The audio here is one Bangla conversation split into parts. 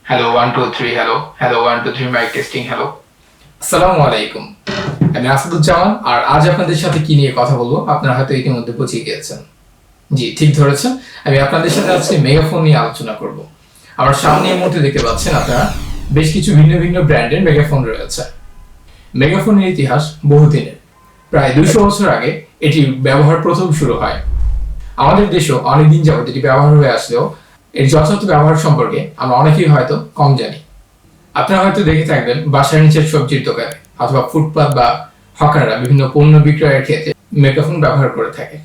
Hello 1 2 3 hello 1 2 3 mic testing hello. আসসালামু আলাইকুম। আমি আসাদুজ্জামান আর আজ আপনাদের সাথে কি নিয়ে কথা বলবো আপনারা হয়তো ইতিমধ্যে বুঝে গিয়েছেন। জি ঠিক ধরেছেন, আমি আপনাদের সাথে আজকে মেগাফোন নিয়ে আলোচনা করব। আমার সামনে এই মুহূর্তে দেখতে পাচ্ছেন আপনারা বেশ কিছু ভিন্ন ভিন্ন ব্র্যান্ডের মেগাফোন রয়েছে। মেগাফোনের ইতিহাস বহুদিনের, প্রায় 200 বছর আগে এটি ব্যবহার প্রথম শুরু হয়। আমাদের দেশেও অনেকদিন যাবত এটি ব্যবহার হয়ে আসলেও এর যথাযথ ব্যবহার সম্পর্কে আমরা অনেকেই হয়তো কম জানি। আপনারা হয়তো দেখে থাকবেন বাসার নিচের সবজির দোকানে অথবা ফুটপাত বা হকাররা বিভিন্ন পণ্য বিক্রয়ের ক্ষেত্রে মেগাফোন ব্যবহার করে থাকে।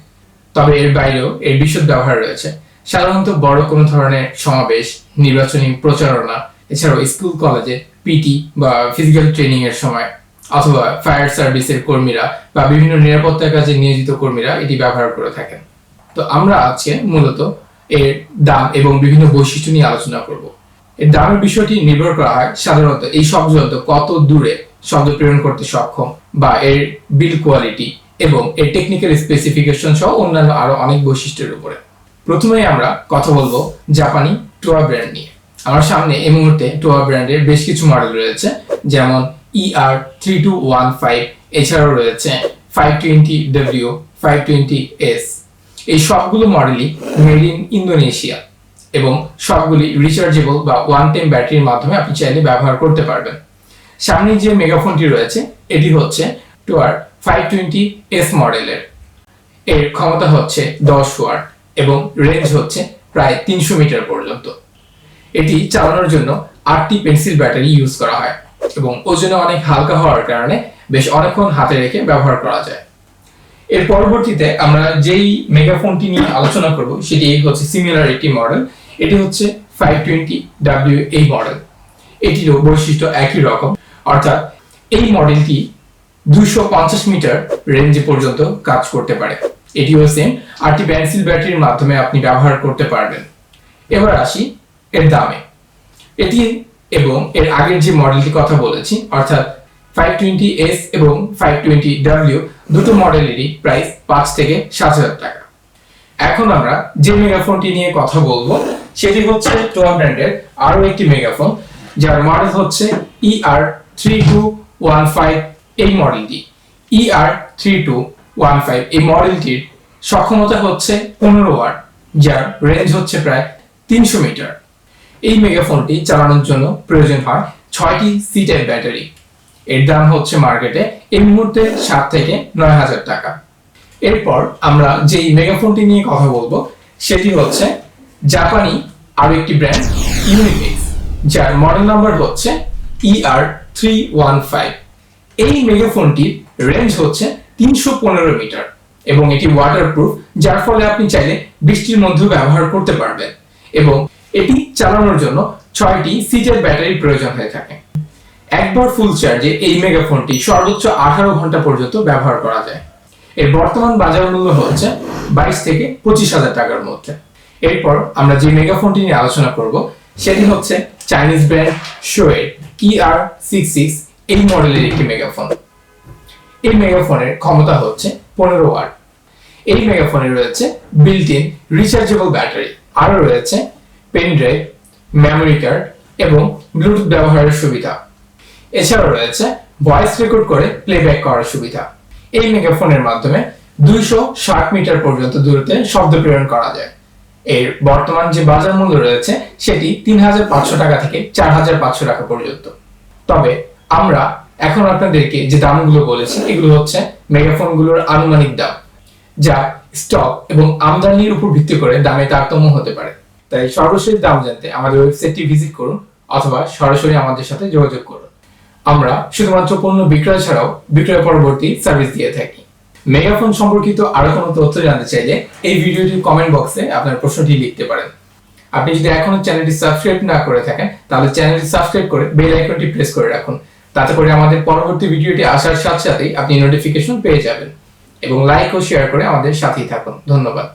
তবে এর বাইরেও এর বিশদ ব্যবহার রয়েছে। সাধারণত বড় কোনো ধরনের সমাবেশ, নির্বাচনী প্রচারণা, এছাড়াও স্কুল কলেজে পিটি বা ফিজিক্যাল ট্রেনিং এর সময় অথবা ফায়ার সার্ভিসের কর্মীরা বা বিভিন্ন নিরাপত্তার কাজে নিয়োজিত কর্মীরা এটি ব্যবহার করে থাকেন। তো আমরা আজকে মূলত এর দাম এবং বিভিন্ন বৈশিষ্ট্য নিয়ে আলোচনা করব। এর দামের বিষয়টি নির্ভর করা হয় সাধারণত এই সব যন্ত্র কত দূরে শব্দ প্রেরণ করতে সক্ষম বা এর বিল কোয়ালিটি এবং এর টেকনিক্যাল স্পেসিফিকেশন সহ অন্যান্য আরো অনেক বৈশিষ্ট্যের উপরে। প্রথমেই আমরা কথা বলবো জাপানি টোয়া ব্র্যান্ড নিয়ে। আমার সামনে এই মুহূর্তে টোয়া ব্র্যান্ডের বেশ কিছু মডেল রয়েছে, যেমন ER3215, এছাড়াও রয়েছে 520W, 520S। এই সবগুলো মডেলই মেড ইন ইন্দোনেশিয়া এবং সবগুলি রিচার্জেবল বা ওয়ান টাইম ব্যাটারির মাধ্যমে আপনি চাইলে ব্যবহার করতে পারবেন। সামনে যে মেগাফোনটি রয়েছে এটি হচ্ছে টোয়ার 520S মডেলের। এর ক্ষমতা হচ্ছে 10 ওয়াট এবং রেঞ্জ হচ্ছে প্রায় 300 মিটার পর্যন্ত। এটি চালানোর জন্য 8টি পেন্সিল ব্যাটারি ইউজ করা হয় এবং ওজনে অনেক হালকা হওয়ার কারণে বেশ অনেকক্ষণ হাতে রেখে ব্যবহার করা যায়। এর পরবর্তীতে আমরা যেই মেগাফোনটি নিয়ে আলোচনা করব সেটি হচ্ছে সিমিলার একটি মডেল। এটি হচ্ছে 520W এই মডেল। এটিরও বৈশিষ্ট্য একই রকম, অর্থাৎ এই মডেলটি 250 মিটার রেঞ্জ পর্যন্ত কাজ করতে পারে। এটিও সেম 8টি পেন্সিল ব্যাটারির মাধ্যমে আপনি ব্যবহার করতে পারবেন। এবার আসি এর দামে। এটি এবং এর আগের যে মডেলটি কথা বলেছি অর্থাৎ 520S এবং 520W দুটো মডেলেরই প্রাইস 5 থেকে 7,000 টাকা। এখন আমরা যে মেগাফোনটি নিয়ে কথা বলবো সেটি হচ্ছে টোয়া ব্র্যান্ডের আরো একটি মেগাফোন, যার মডেল হচ্ছে ER3215। এই মডেলটি ER3215 এই মডেলটির সক্ষমতা হচ্ছে 15 ওয়াট, যার রেঞ্জ হচ্ছে প্রায় 300 মিটার। এই মেগাফোনটি চালানোর জন্য প্রয়োজন হয় 6টি সিটের ব্যাটারি। এর দাম হচ্ছে মার্কেটে এই মুহূর্তে 7 থেকে 9,000 টাকা। এরপর আমরা যেই মেগাফোনটি নিয়ে কথা বলবো সেটি হচ্ছে জাপানি আরো একটি ব্র্যান্ড ইউনিফিক্স, যার মডেল নাম্বার হচ্ছে ER315। এই মেগাফোনটির রেঞ্জ হচ্ছে 315 মিটার এবং এটি ওয়াটারপ্রুফ, যার ফলে আপনি চাইলে বৃষ্টির মধ্যেও ব্যবহার করতে পারবেন এবং এটি চালানোর জন্য 6টি সিটের ব্যাটারি প্রয়োজন হয়ে থাকে। একবার ফুল চার্জে এই মেগাফোনটি সর্বোচ্চ 18 ঘন্টা পর্যন্ত ব্যবহার করা যায়। এর বর্তমান বাজার মূল্য হচ্ছে 22 থেকে 25,000 টাকার মধ্যে। এরপর আমরা যে মেগাফোনটি নিয়ে আলোচনা করব সেটি হচ্ছে চাইনিজ ব্র্যান্ড শোয়ের ER66 এই মডেলের একটি মেগাফোন। এই মেগাফোনের ক্ষমতা হচ্ছে 15 ওয়াট। এই মেগাফোনে রয়েছে বিল্ট ইন রিচার্জেবল ব্যাটারি, আরও রয়েছে পেন ড্রাইভ, মেমোরি কার্ড এবং ব্লুটুথ ব্যবহারের সুবিধা। এছাড়াও রয়েছে ভয়েস রেকর্ড করে প্লেব্যাক করার সুবিধা। এই মেগাফোনের মাধ্যমে 260 মিটার পর্যন্ত দূরত্বে শব্দ প্রেরণ করা যায়। এর বর্তমান যে বাজার মূল্য রয়েছে সেটি 3,500 টাকা থেকে 4,500 টাকা পর্যন্ত। তবে আমরা এখন আপনাদেরকে যে দামগুলো বলেছি এগুলো হচ্ছে মেগাফোনগুলোর আনুমানিক দাম, যা স্টক এবং আমদানির উপর ভিত্তি করে দামে তারতম্য হতে পারে। তাই সর্বশেষ দাম জানতে আমাদের ওয়েবসাইটটি ভিজিট করুন অথবা সরাসরি আমাদের সাথে যোগাযোগ করুন। আমরা শুধুমাত্র পণ্য বিক্রয় ছাড়াও বিক্রয় পরবর্তী সার্ভিস দিয়ে থাকি। মেগাফোন সম্পর্কিত আরো কোনো তথ্য জানতে চাইলে এই ভিডিওটির কমেন্ট বক্সে আপনার প্রশ্নটি লিখতে পারেন। আপনি যদি এখনো চ্যানেলটি সাবস্ক্রাইব না করে থাকেন তাহলে চ্যানেলটি সাবস্ক্রাইব করে বেল আইকনটি প্রেস করে রাখুন। তাতে করে আমাদের পরবর্তী ভিডিওটি আসার সাথে সাথেই আপনি নোটিফিকেশন পেয়ে যাবেন এবং লাইক ও শেয়ার করে আমাদের সাথেই থাকুন। ধন্যবাদ।